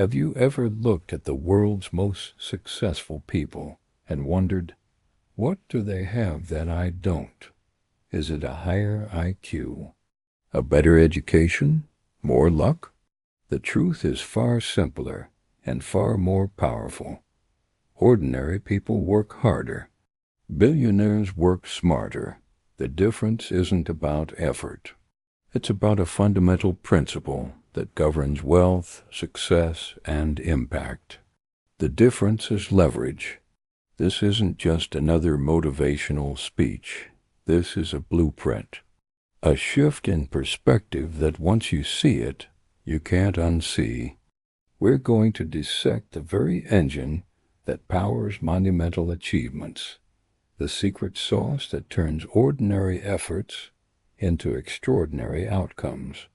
Have you ever looked at the world's most successful people and wondered, what do they have that I don't? Is it a higher IQ? A better education? More luck? The truth is far simpler and far more powerful. Ordinary people work harder. Billionaires work smarter. The difference isn't about effort. It's about a fundamental principle that governs wealth, success, and impact. The difference is leverage. This isn't just another motivational speech. This is a blueprint. A shift in perspective that once you see it, you can't unsee. We're going to dissect the very engine that powers monumental achievements, the secret sauce that turns ordinary efforts into extraordinary outcomes.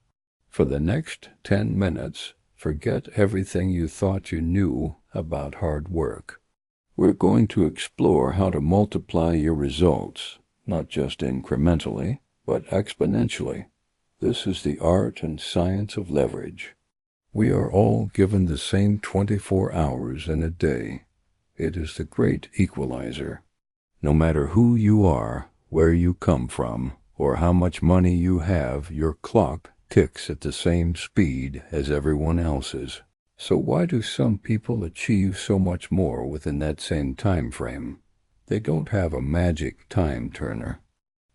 For the next 10 minutes, forget everything you thought you knew about hard work. We're going to explore how to multiply your results, not just incrementally, but exponentially. This is the art and science of leverage. We are all given the same 24 hours in a day. It is the great equalizer. No matter who you are, where you come from, or how much money you have, your clock ticks at the same speed as everyone else's. So why do some people achieve so much more within that same time frame? They don't have a magic time turner.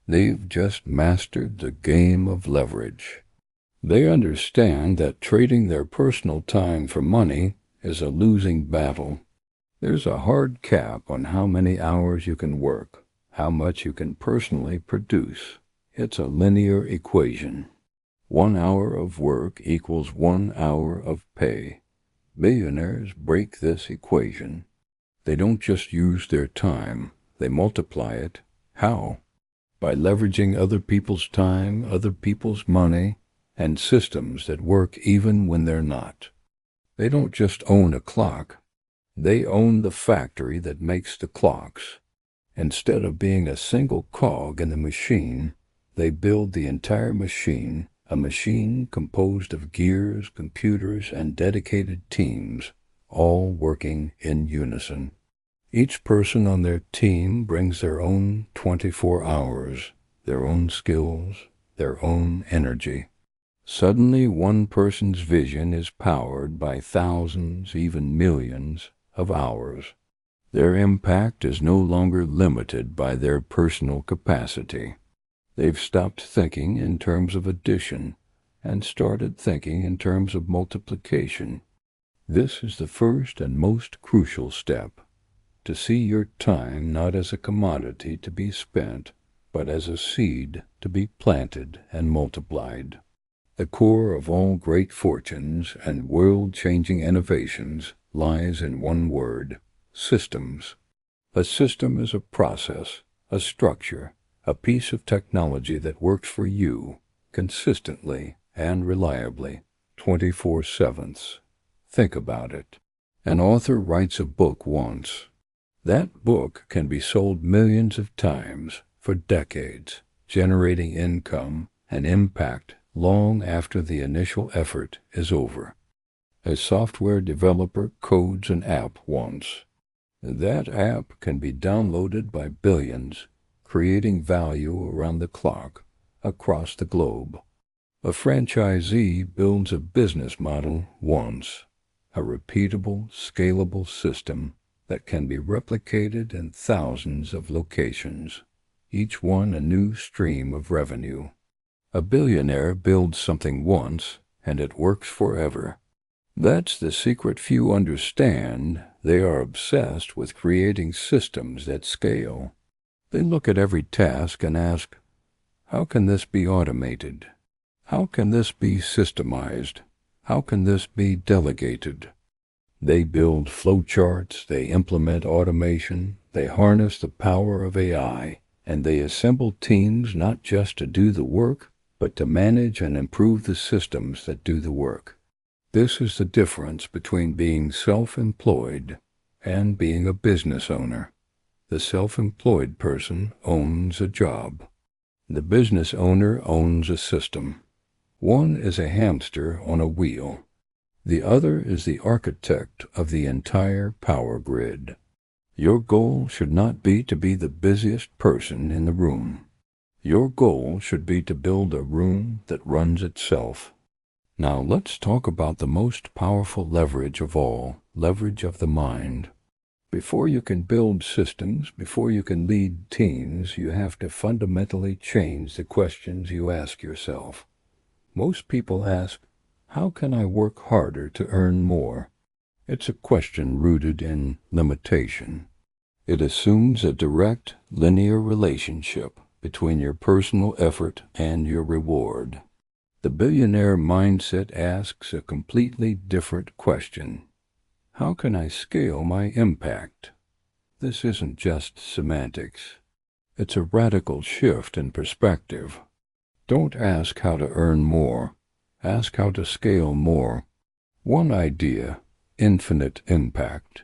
They've just mastered the game of leverage. They understand that trading their personal time for money is a losing battle. There's a hard cap on how many hours you can work, how much you can personally produce. It's a linear equation. 1 hour of work equals 1 hour of pay. Billionaires break this equation. They don't just use their time, they multiply it. How? By leveraging other people's time, other people's money, and systems that work even when they're not. They don't just own a clock. They own the factory that makes the clocks. Instead of being a single cog in the machine, they build the entire machine, a machine composed of gears, computers, and dedicated teams, all working in unison. Each person on their team brings their own 24 hours, their own skills, their own energy. Suddenly, one person's vision is powered by thousands, even millions, of hours. Their impact is no longer limited by their personal capacity. They've stopped thinking in terms of addition and started thinking in terms of multiplication. This is the first and most crucial step, to see your time not as a commodity to be spent, but as a seed to be planted and multiplied. The core of all great fortunes and world-changing innovations lies in one word: systems. A system is a process, a structure, a piece of technology that works for you, consistently and reliably, 24/7. Think about it. An author writes a book once. That book can be sold millions of times for decades, generating income and impact long after the initial effort is over. A software developer codes an app once. That app can be downloaded by billions, creating value around the clock, across the globe. A franchisee builds a business model once, a repeatable, scalable system that can be replicated in thousands of locations, each one a new stream of revenue. A billionaire builds something once, and it works forever. That's the secret few understand. They are obsessed with creating systems that scale. They look at every task and ask, how can this be automated? How can this be systemized? How can this be delegated? They build flowcharts, they implement automation, they harness the power of AI, and they assemble teams not just to do the work, but to manage and improve the systems that do the work. This is the difference between being self-employed and being a business owner. The self-employed person owns a job. The business owner owns a system. One is a hamster on a wheel. The other is the architect of the entire power grid. Your goal should not be to be the busiest person in the room. Your goal should be to build a room that runs itself. Now let's talk about the most powerful leverage of all, leverage of the mind. Before you can build systems, before you can lead teams, you have to fundamentally change the questions you ask yourself. Most people ask, how can I work harder to earn more? It's a question rooted in limitation. It assumes a direct, linear relationship between your personal effort and your reward. The billionaire mindset asks a completely different question. How can I scale my impact? This isn't just semantics. It's a radical shift in perspective. Don't ask how to earn more. Ask how to scale more. One idea, infinite impact.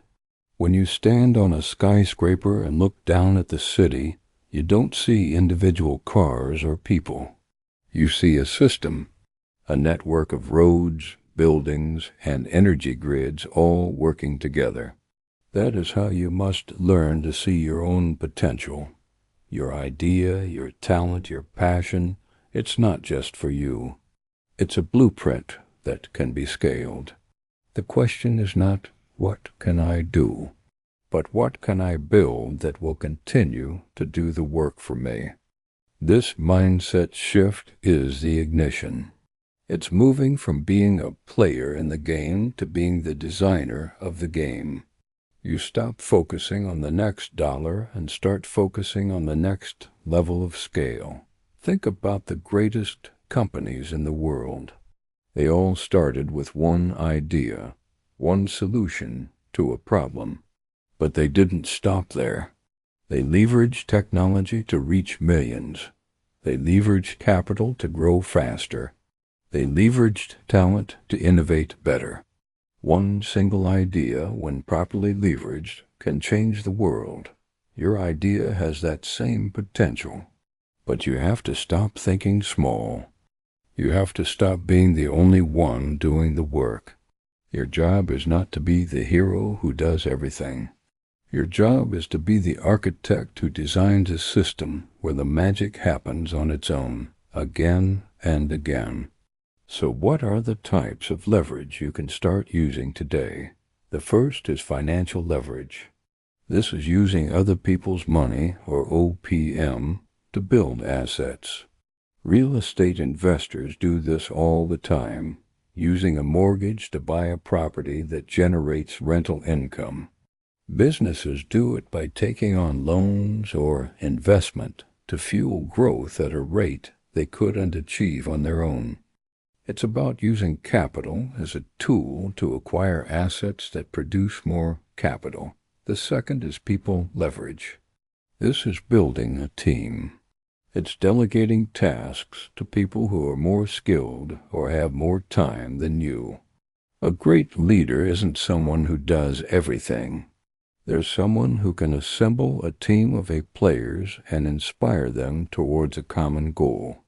When you stand on a skyscraper and look down at the city, you don't see individual cars or people. You see a system, a network of roads, buildings, and energy grids all working together. That is how you must learn to see your own potential. Your idea, your talent, your passion, it's not just for you. It's a blueprint that can be scaled. The question is not, what can I do? But what can I build that will continue to do the work for me? This mindset shift is the ignition. It's moving from being a player in the game to being the designer of the game. You stop focusing on the next dollar and start focusing on the next level of scale. Think about the greatest companies in the world. They all started with one idea, one solution to a problem. But they didn't stop there. They leveraged technology to reach millions. They leveraged capital to grow faster. They leveraged talent to innovate better. One single idea, when properly leveraged, can change the world. Your idea has that same potential. But you have to stop thinking small. You have to stop being the only one doing the work. Your job is not to be the hero who does everything. Your job is to be the architect who designs a system where the magic happens on its own, again and again. So what are the types of leverage you can start using today? The first is financial leverage. This is using other people's money, or OPM, to build assets. Real estate investors do this all the time, using a mortgage to buy a property that generates rental income. Businesses do it by taking on loans or investment to fuel growth at a rate they couldn't achieve on their own. It's about using capital as a tool to acquire assets that produce more capital. The second is people leverage. This is building a team. It's delegating tasks to people who are more skilled or have more time than you. A great leader isn't someone who does everything. There's someone who can assemble a team of players and inspire them towards a common goal.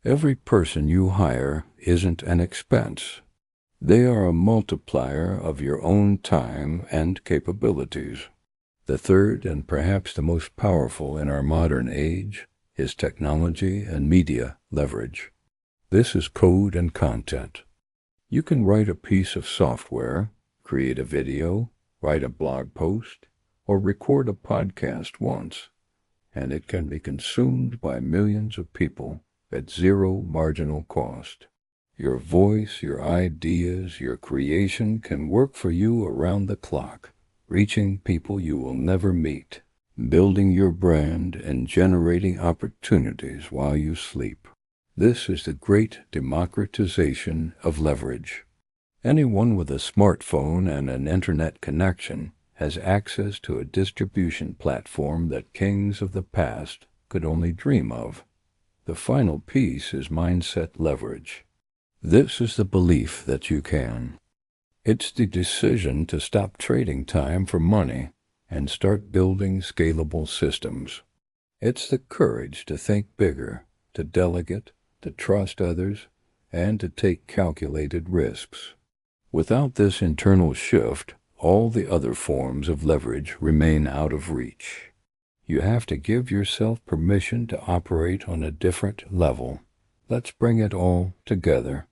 Every person you hire isn't an expense. They are a multiplier of your own time and capabilities. The third, and perhaps the most powerful in our modern age, is technology and media leverage. This is code and content. You can write a piece of software, create a video, write a blog post, or record a podcast once, and it can be consumed by millions of people at zero marginal cost. Your voice, your ideas, your creation can work for you around the clock, reaching people you will never meet, building your brand and generating opportunities while you sleep. This is the great democratization of leverage. Anyone with a smartphone and an internet connection has access to a distribution platform that kings of the past could only dream of. The final piece is mindset leverage. This is the belief that you can. It's the decision to stop trading time for money and start building scalable systems. It's the courage to think bigger, to delegate, to trust others, and to take calculated risks. Without this internal shift, all the other forms of leverage remain out of reach. You have to give yourself permission to operate on a different level. Let's bring it all together.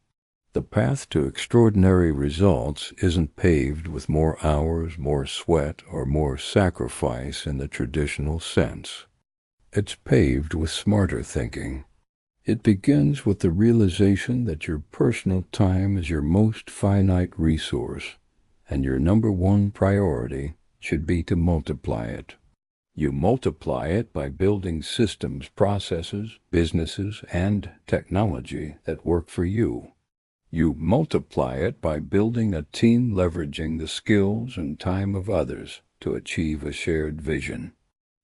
The path to extraordinary results isn't paved with more hours, more sweat, or more sacrifice in the traditional sense. It's paved with smarter thinking. It begins with the realization that your personal time is your most finite resource, and your number one priority should be to multiply it. You multiply it by building systems, processes, businesses, and technology that work for you. You multiply it by building a team leveraging the skills and time of others to achieve a shared vision.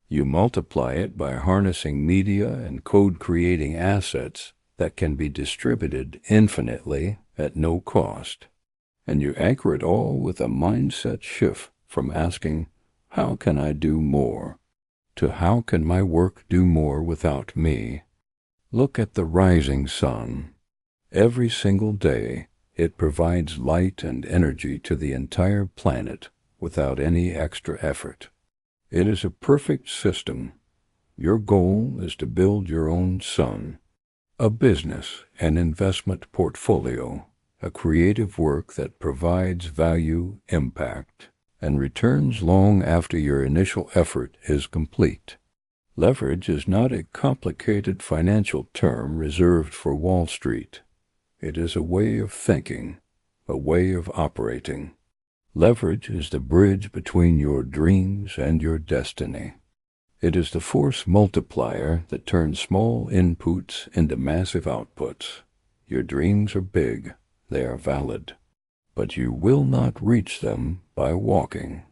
You multiply it by harnessing media and code-creating assets that can be distributed infinitely at no cost. And you anchor it all with a mindset shift from asking, "How can I do more?" to "How can my work do more without me?" Look at the rising sun. Every single day, it provides light and energy to the entire planet without any extra effort. It is a perfect system. Your goal is to build your own sun, a business and investment portfolio, a creative work that provides value, impact, and returns long after your initial effort is complete. Leverage is not a complicated financial term reserved for Wall Street. It is a way of thinking, a way of operating. Leverage is the bridge between your dreams and your destiny. It is the force multiplier that turns small inputs into massive outputs. Your dreams are big, they are valid, but you will not reach them by walking.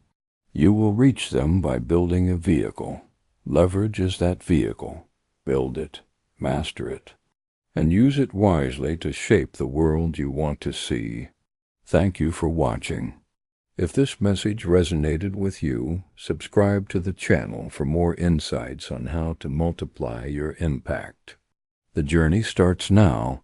You will reach them by building a vehicle. Leverage is that vehicle. Build it, master it, and use it wisely to shape the world you want to see. Thank you for watching. If this message resonated with you, subscribe to the channel for more insights on how to multiply your impact. The journey starts now,